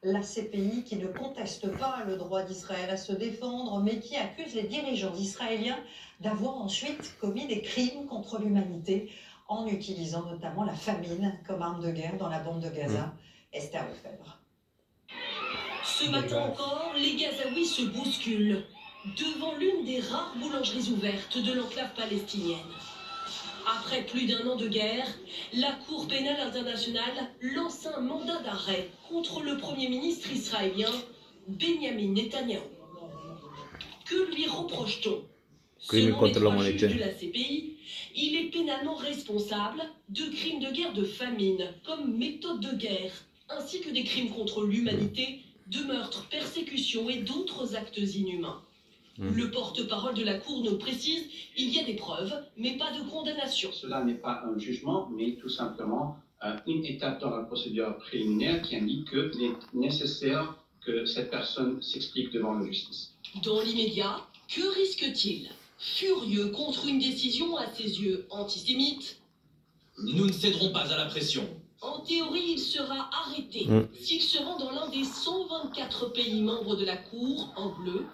La CPI qui ne conteste pas le droit d'Israël à se défendre, mais qui accuse les dirigeants israéliens d'avoir ensuite commis des crimes contre l'humanité en utilisant notamment la famine comme arme de guerre dans la bande de Gaza. Esther Lefebvre. Ce matin encore, les Gazaouis se bousculent devant l'une des rares boulangeries ouvertes de l'enclave palestinienne. Après plus d'un an de guerre, la Cour pénale internationale lance un mandat d'arrêt contre le Premier ministre israélien Benjamin Netanyahou. Que lui reproche-t-on? Selon les trois juges de la CPI, il est pénalement responsable de crimes de guerre de famine comme méthode de guerre, ainsi que des crimes contre l'humanité, de meurtres, persécutions et d'autres actes inhumains. Le porte-parole de la Cour nous précise qu'il y a des preuves, mais pas de condamnation. Cela n'est pas un jugement, mais tout simplement une étape dans la procédure préliminaire qui indique qu'il est nécessaire que cette personne s'explique devant la justice. Dans l'immédiat, que risque-t-il? Furieux contre une décision à ses yeux antisémite, nous ne céderons pas à la pression. En théorie, il sera arrêté s'il se rend dans l'un des 124 pays membres de la Cour, en bleu,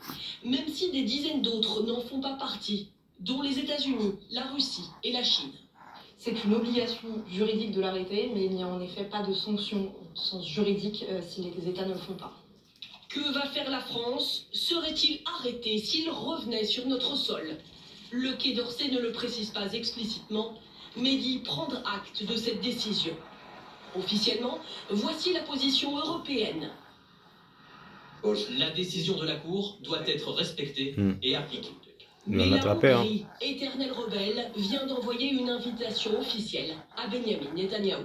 même si des dizaines d'autres n'en font pas partie, dont les États-Unis, la Russie et la Chine. C'est une obligation juridique de l'arrêter, mais il n'y a en effet pas de sanction au sens juridique si les États ne le font pas. Que va faire la France? Serait-il arrêté s'il revenait sur notre sol? Le Quai d'Orsay ne le précise pas explicitement, mais dit prendre acte de cette décision. Officiellement, voici la position européenne. La décision de la Cour doit être respectée et appliquée. Mais la Hongrie, éternel rebelle, vient d'envoyer une invitation officielle à Benjamin Netanyahou.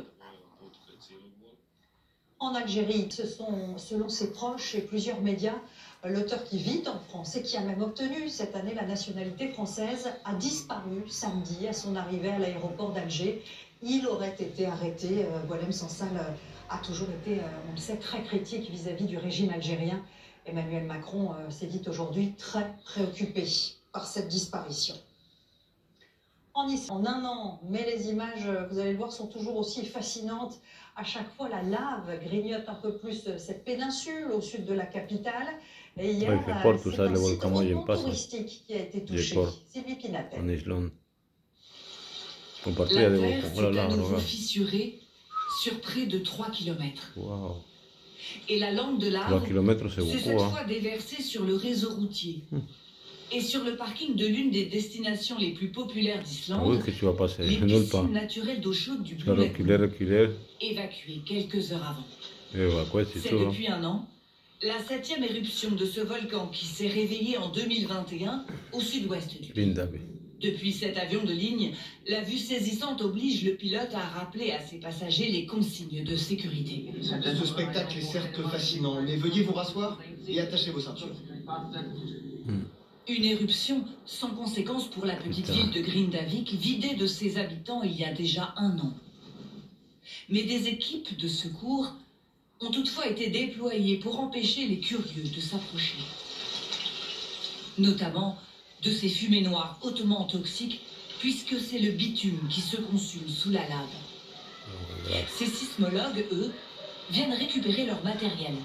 En Algérie, ce sont, selon ses proches et plusieurs médias, l'auteur qui vit en France et qui a même obtenu cette année la nationalité française a disparu samedi à son arrivée à l'aéroport d'Alger. Il aurait été arrêté. Boualem Sansal a toujours été, on le sait, très critique vis-à-vis du régime algérien. Emmanuel Macron s'est dit aujourd'hui très préoccupé par cette disparition. En un an, mais les images, vous allez le voir, sont toujours aussi fascinantes. À chaque fois, la lave grignote un peu plus cette péninsule au sud de la capitale. Et hier, c'est un site hautement touristique qui a été touché. Sylvie Pinatel. La terre s'est à nouveau fissurée sur près de 3 km. Wow. Et la langue de lave s'est cette fois déversée sur le réseau routier. Et sur le parking de l'une des destinations les plus populaires d'Islande, les piscines naturelles d'eau chaude du Blue Lagoon, évacuées quelques heures avant. C'est depuis un an la 7e éruption de ce volcan qui s'est réveillé en 2021 au sud-ouest du pays. Depuis cet avion de ligne, la vue saisissante oblige le pilote à rappeler à ses passagers les consignes de sécurité. Ce spectacle est certes fascinant, mais veuillez vous rasseoir et attacher vos ceintures. Une éruption sans conséquence pour la petite ville de Grindavik, vidée de ses habitants il y a déjà un an. Mais des équipes de secours ont toutefois été déployées pour empêcher les curieux de s'approcher. Notamment de ces fumées noires hautement toxiques, puisque c'est le bitume qui se consume sous la lave. Ces sismologues, eux, viennent récupérer leur matériel.